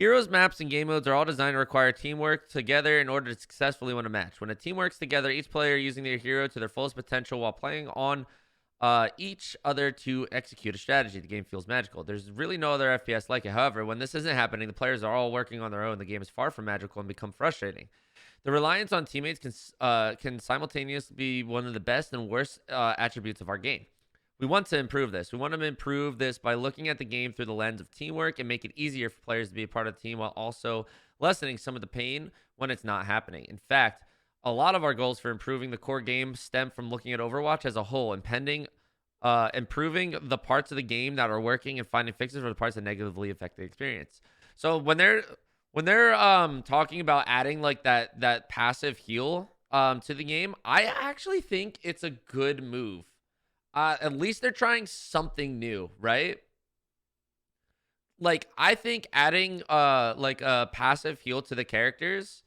Heroes, maps, and game modes are all designed to require teamwork together in order to successfully win a match. When a team works together, each player using their hero to their fullest potential while playing on each other to execute a strategy. The game feels magical. There's really no other FPS like it. However, when this isn't happening, the players are all working on their own. The game is far from magical and become frustrating. The reliance on teammates can simultaneously be one of the best and worst attributes of our game. We want to improve this. We want to improve this by looking at the game through the lens of teamwork and make it easier for players to be a part of the team while also lessening some of the pain when it's not happening. In fact, a lot of our goals for improving the core game stem from looking at Overwatch as a whole and improving the parts of the game that are working and finding fixes for the parts that negatively affect the experience. So when they're talking about adding like that passive heal to the game, I actually think it's a good move. At least they're trying something new, right? Like I think adding like a passive heal to the characters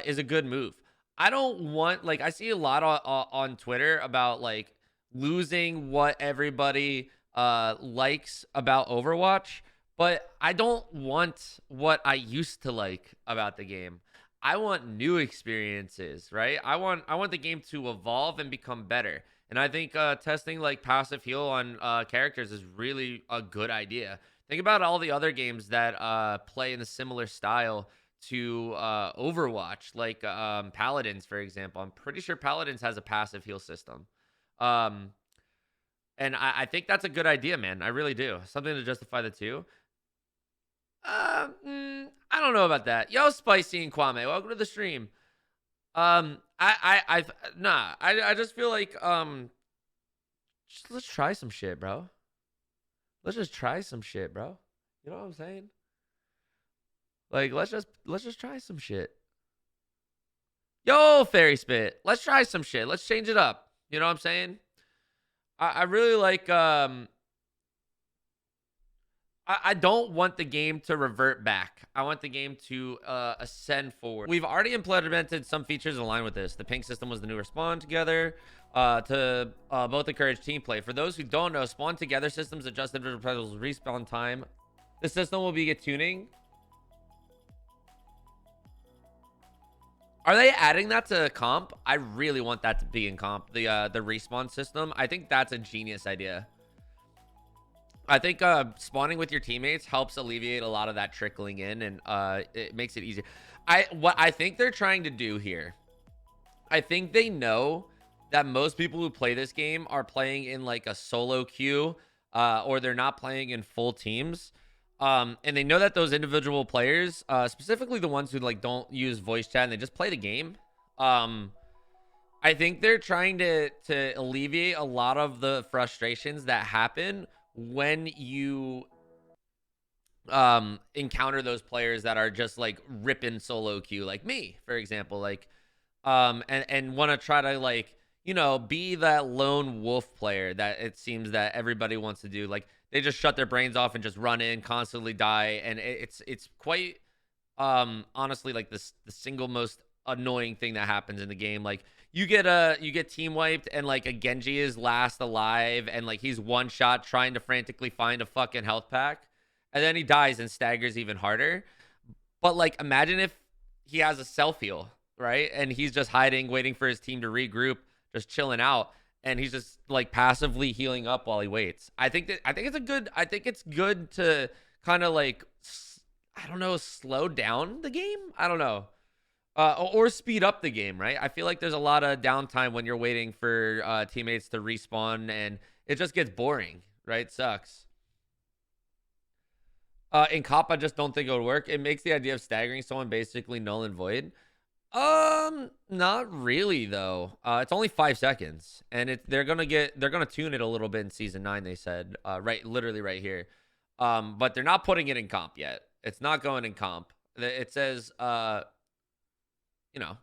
is a good move. I don't want like I see a lot on Twitter about like losing what everybody likes about Overwatch, but I don't want what I used to like about the game. I want new experiences, right? I want the game to evolve and become better. And I think testing like passive heal on characters is really a good idea. Think about all the other games that play in a similar style to Overwatch, like Paladins, for example. I'm pretty sure Paladins has a passive heal system. Um, and I think that's a good idea, man. I really do. Something to justify the two. I don't know about that. Yo, Spicy and Kwame, welcome to the stream. I just feel like let's try some shit, bro. Let's just try some shit, bro. You know what I'm saying? Like, let's just try some shit. Yo, Fairy Spit, let's try some shit. Let's change it up. You know what I'm saying? I really like I don't want the game to revert back. I want the game to ascend forward. We've already implemented some features in line with this. The ping system was the new Spawn Together to both encourage team play. For those who don't know, Spawn Together systems adjust individual players' respawn time. The system will be tuning. Are they adding that to comp? I really want that to be in comp. The respawn system. I think that's a genius idea. I think spawning with your teammates helps alleviate a lot of that trickling in, and it makes it easier. What I think they're trying to do here, I think they know that most people who play this game are playing in like a solo queue, or they're not playing in full teams. And they know that those individual players, specifically the ones who like don't use voice chat and they just play the game. I think they're trying to alleviate a lot of the frustrations that happen when you encounter those players that are just like ripping solo queue, like me, for example, like and want to try to like, you know, be that lone wolf player that it seems that everybody wants to do. Like they just shut their brains off and just run in, constantly die, and it's quite honestly like the single most annoying thing that happens in the game. Like you get team wiped and like a Genji is last alive and like he's one shot trying to frantically find a fucking health pack, and then he dies and staggers even harder. But like imagine if he has a self heal, right? And he's just hiding, waiting for his team to regroup, just chilling out, and he's just like passively healing up while he waits. I think it's good to kind of like, I don't know, slow down the game. I don't know. Or speed up the game, right? I feel like there's a lot of downtime when you're waiting for teammates to respawn, and it just gets boring, right? It sucks. In cop, I just don't think it would work. It makes the idea of staggering someone basically null and void. Not really though. It's only 5 seconds, and they're gonna tune it a little bit in season 9. They said, literally right here. But they're not putting it in comp yet. It's not going in comp. It says, you know,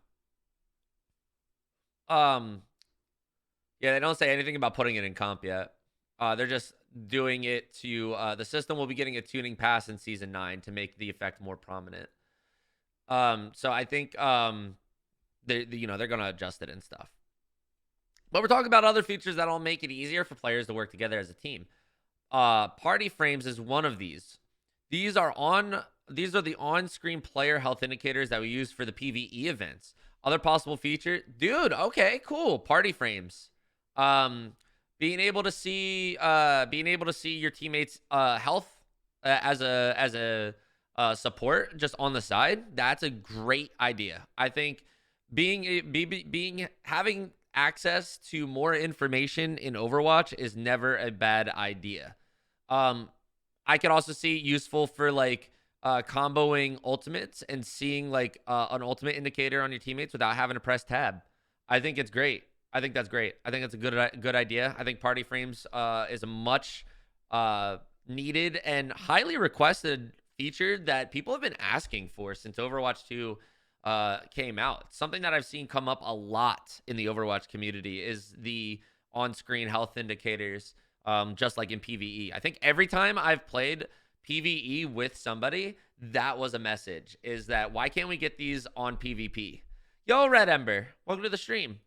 yeah, they don't say anything about putting it in comp yet. They're just doing it to the system will be getting a tuning pass in season 9 to make the effect more prominent. So I think they're gonna adjust it and stuff. But we're talking about other features that'll make it easier for players to work together as a team. Party frames is one of these. These are on These are the on-screen player health indicators that we use for the PvE events. Other possible feature, dude. Okay, cool. Party frames. Um, being able to see your teammates' health as a support just on the side. That's a great idea. I think being having access to more information in Overwatch is never a bad idea. Um, I could also see useful for like comboing ultimates and seeing like an ultimate indicator on your teammates without having to press tab. I think it's great. I think that's great. I think it's a good idea. I think party frames is a much needed and highly requested feature that people have been asking for since Overwatch 2 came out. Something that I've seen come up a lot in the Overwatch community is the on-screen health indicators, just like in PvE. I think every time I've played PvE with somebody, that was a message, is that why can't we get these on PvP? Yo, Red Ember, welcome to the stream.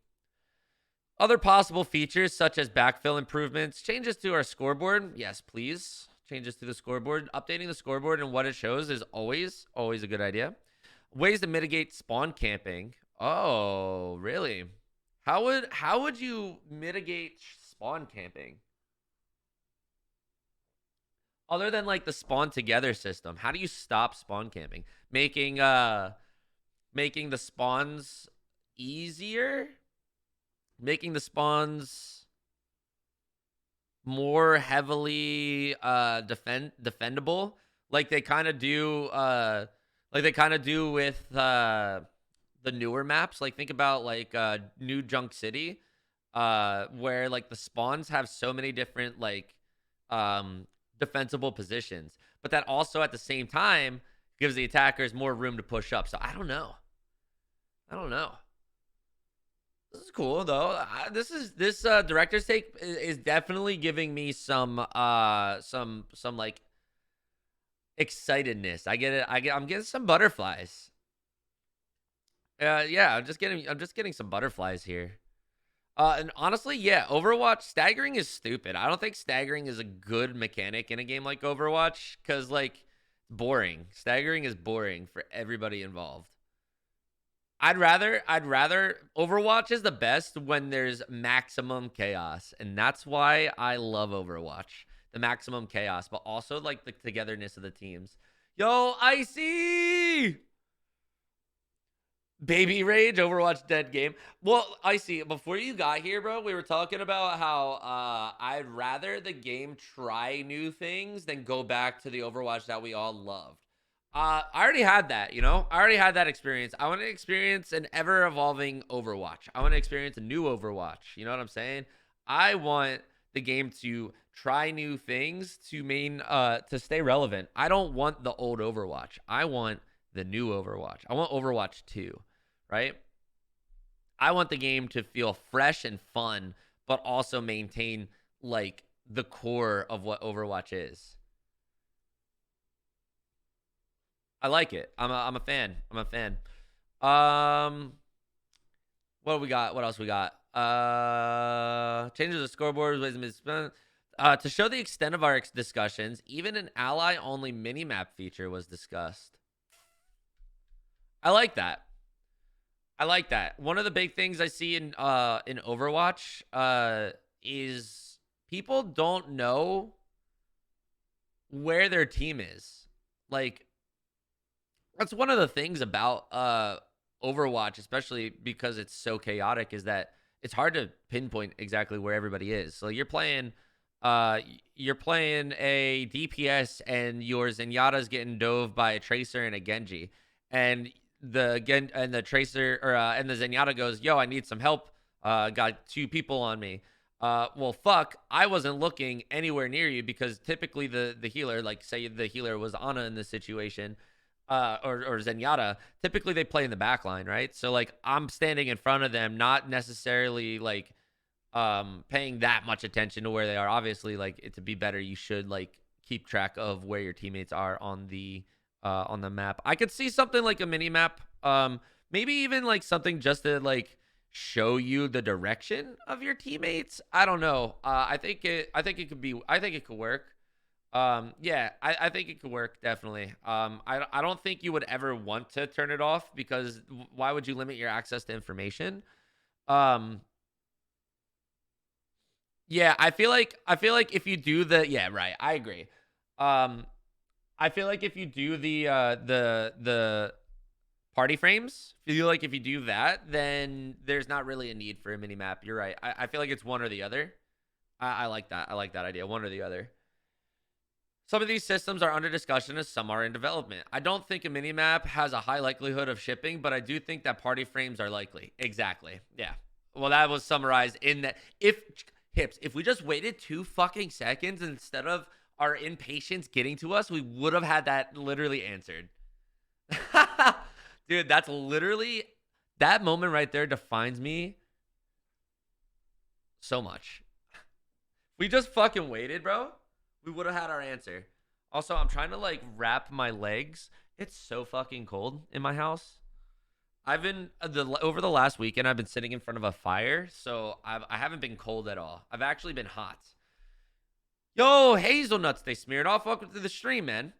Other possible features such as backfill improvements, changes to our scoreboard. Yes, please. Changes to the scoreboard. Updating the scoreboard and what it shows is always a good idea. Ways to mitigate spawn camping. Oh, really? How would you mitigate spawn camping? Other than like the spawn together system, how do you stop spawn camping? Making the spawns easier? Making the spawns more heavily defendable, like they kind of do with the newer maps. Like think about like New Junk City, where like the spawns have so many different like defensible positions, but that also at the same time gives the attackers more room to push up. So I don't know. This is cool though. This director's take is definitely giving me some like excitedness. I get it. I'm getting some butterflies. Yeah, I'm just getting some butterflies here. And honestly, yeah, Overwatch staggering is stupid. I don't think staggering is a good mechanic in a game like Overwatch because like boring. Staggering is boring for everybody involved. I'd rather Overwatch is the best when there's maximum chaos, and that's why I love Overwatch. The maximum chaos, but also like the togetherness of the teams. Yo, Icy! Baby Rage, Overwatch dead game. Well, Icy, before you got here, bro, we were talking about how I'd rather the game try new things than go back to the Overwatch that we all loved. I already had that, you know? I already had that experience. I want to experience an ever-evolving Overwatch. I want to experience a new Overwatch. You know what I'm saying? I want the game to try new things to stay relevant. I don't want the old Overwatch. I want the new Overwatch. I want Overwatch 2, right? I want the game to feel fresh and fun, but also maintain like the core of what Overwatch is. I like it. I'm a fan. What do we got? What else we got? Changes the scoreboard to show the extent of our discussions. Even an ally-only minimap feature was discussed. I like that. One of the big things I see in Overwatch is people don't know where their team is. Like, that's one of the things about Overwatch, especially because it's so chaotic, is that it's hard to pinpoint exactly where everybody is. So you're playing a DPS and your Zenyatta's getting dove by a Tracer and a Genji, and the Tracer and the Zenyatta goes, "Yo, I need some help. Got 2 people on me." Well, fuck, I wasn't looking anywhere near you because typically the healer, like say the healer was Ana in this situation, or Zenyatta, typically they play in the back line, right? So like I'm standing in front of them, not necessarily like paying that much attention to where they are. Obviously, like to be better, you should like keep track of where your teammates are on the map. I could see something like a mini map, maybe even like something just to like show you the direction of your teammates. I don't know. I think it could work. Yeah, I think it could work definitely. I don't think you would ever want to turn it off because why would you limit your access to information? Um, yeah, I feel like if you do the yeah, right, I agree. Um, I feel like if you do the party frames, feel like if you do that, then there's not really a need for a mini map. You're right. I feel like it's one or the other. I like that. I like that idea. One or the other. Some of these systems are under discussion as some are in development. I don't think a minimap has a high likelihood of shipping, but I do think that party frames are likely. Exactly. Yeah. Well, that was summarized in that if Hips, if we just waited 2 fucking seconds instead of our impatience getting to us, we would have had that literally answered. Dude, that's literally that moment right there defines me so much. We just fucking waited, bro. We would have had our answer. Also, I'm trying to like wrap my legs. It's so fucking cold in my house. I've been over the last weekend. I've been sitting in front of a fire, so I haven't been cold at all. I've actually been hot. Yo, hazelnuts they smeared off. Welcome to the stream, man.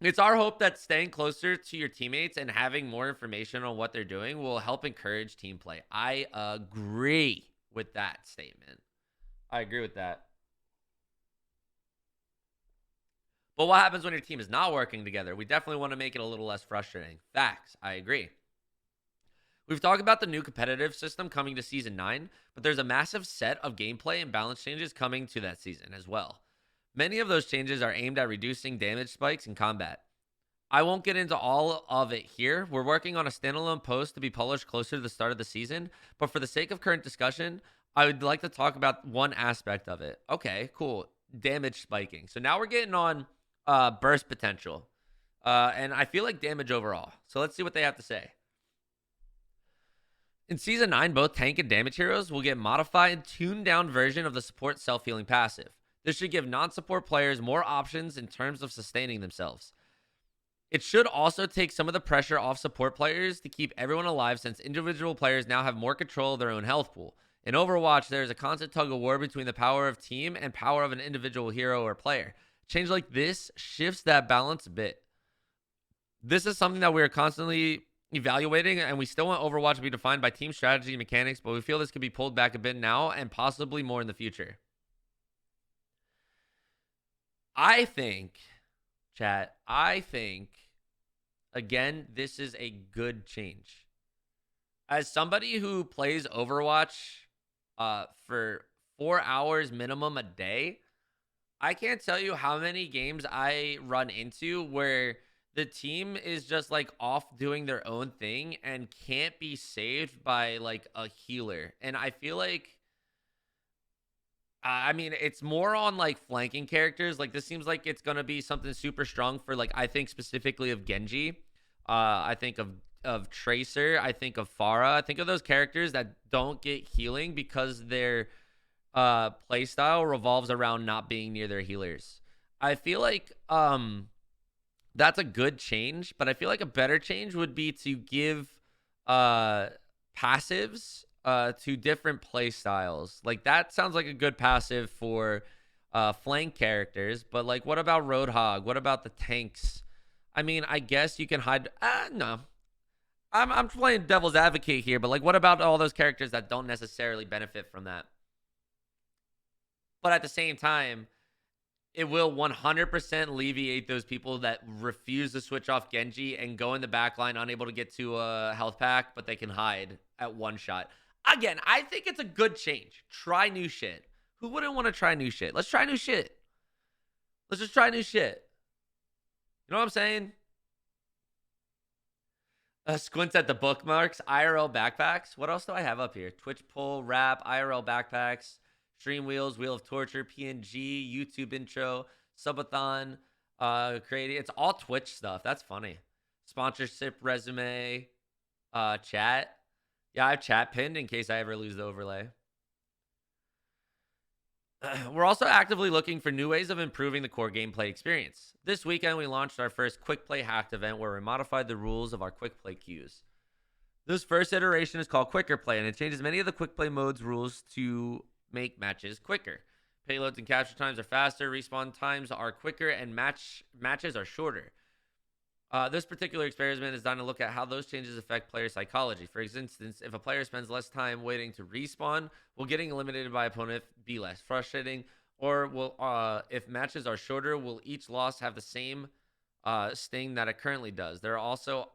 It's our hope that staying closer to your teammates and having more information on what they're doing will help encourage team play. I agree with that statement. I agree with that. But what happens when your team is not working together? We definitely want to make it a little less frustrating. Facts. I agree. We've talked about the new competitive system coming to season 9, but there's a massive set of gameplay and balance changes coming to that season as well. Many of those changes are aimed at reducing damage spikes in combat. I won't get into all of it here. We're working on a standalone post to be published closer to the start of the season, but for the sake of current discussion, I would like to talk about one aspect of it. Okay, cool. Damage spiking. So now we're getting on burst potential. And I feel like damage overall. So let's see what they have to say. In Season 9, both tank and damage heroes will get modified, tuned down version of the support self-healing passive. This should give non-support players more options in terms of sustaining themselves. It should also take some of the pressure off support players to keep everyone alive since individual players now have more control of their own health pool. In Overwatch, there is a constant tug of war between the power of team and power of an individual hero or player. Change like this shifts that balance a bit. This is something that we are constantly evaluating, and we still want Overwatch to be defined by team strategy and mechanics, but we feel this could be pulled back a bit now and possibly more in the future. I think, chat, again, this is a good change. As somebody who plays Overwatch for 4 hours minimum a day, I can't tell you how many games I run into where the team is just like off doing their own thing and can't be saved by like a healer. And I feel like, I mean, it's more on like flanking characters. Like this seems like it's gonna be something super strong for like I think specifically of Genji. I think of Tracer. I think of Pharah. I think of those characters that don't get healing because their playstyle revolves around not being near their healers. I feel like that's a good change, but I feel like a better change would be to give passives to different play styles. Like that sounds like a good passive for flank characters, but like what about Roadhog? What about the tanks? I mean, I guess you can hide. No, I'm playing devil's advocate here, but like what about all those characters that don't necessarily benefit from that? But at the same time, it will 100% alleviate those people that refuse to switch off Genji and go in the back line unable to get to a health pack, but they can hide at one shot. Again, I think it's a good change. Try new shit. Who wouldn't want to try new shit? Let's try new shit. Let's just try new shit. You know what I'm saying? Squints at the bookmarks, IRL backpacks. What else do I have up here? Twitch poll, rap, IRL backpacks, stream wheels, wheel of torture, PNG, YouTube intro, subathon, creating. It's all Twitch stuff. That's funny. Sponsorship resume, chat. Yeah, I have chat pinned in case I ever lose the overlay. We're also actively looking for new ways of improving the core gameplay experience. This weekend, we launched our first Quickplay hacked event where we modified the rules of our Quickplay queues. This first iteration is called Quicker Play, and it changes many of the Quickplay mode's rules to make matches quicker. Payloads and capture times are faster, respawn times are quicker, and matches are shorter. This particular experiment is done to look at how those changes affect player psychology. For instance, if a player spends less time waiting to respawn, will getting eliminated by opponent be less frustrating? Or will, if matches are shorter, will each loss have the same sting that it currently does? There are also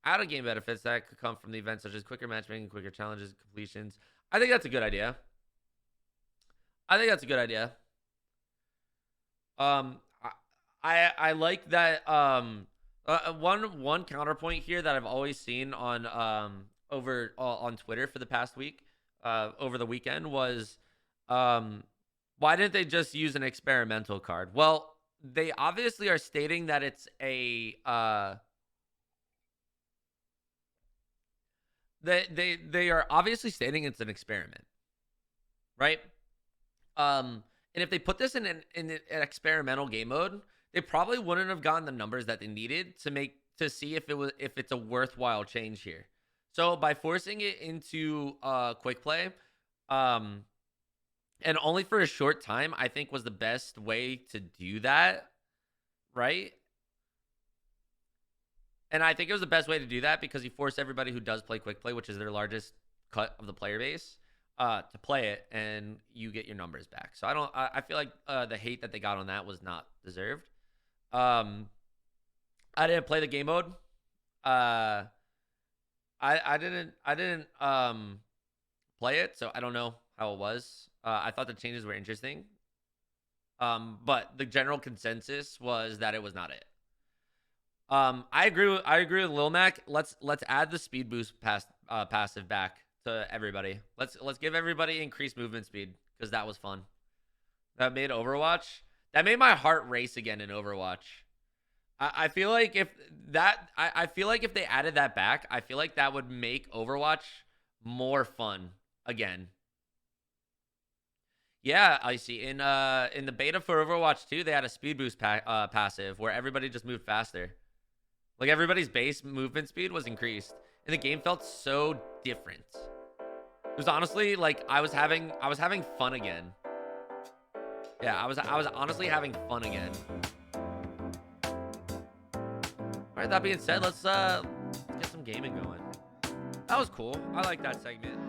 out-of-game benefits that could come from the events, such as quicker matchmaking, quicker challenges, completions. I think that's a good idea. I think that's a good idea. I like that. One counterpoint here that I've always seen on on Twitter for the past week, over the weekend was, why didn't they just use an experimental card? Well, they obviously are stating that it's a they are obviously stating it's an experiment, right? And if they put this in an experimental game mode, they probably wouldn't have gotten the numbers that they needed to see if it's a worthwhile change here. So by forcing it into quick play, and only for a short time, I think was the best way to do that, right? And I think it was the best way to do that because you force everybody who does play quick play, which is their largest cut of the player base, to play it, and you get your numbers back. So I feel like the hate that they got on that was not deserved. I didn't play the game mode. I didn't play it, so I don't know how it was. I thought the changes were interesting. But the general consensus was that it was not it. I agree with Lil Mac. Let's add the speed boost passive back to everybody. Let's give everybody increased movement speed because that was fun. That made my heart race again in Overwatch. I feel like if they added that back, I feel like that would make Overwatch more fun again. Yeah, I see. In the beta for Overwatch 2, they had a speed boost passive where everybody just moved faster. Like everybody's base movement speed was increased, and the game felt so different. It was honestly like I was having fun again. Yeah, I was honestly having fun again. All right, that being said, let's get some gaming going. That was cool. I like that segment.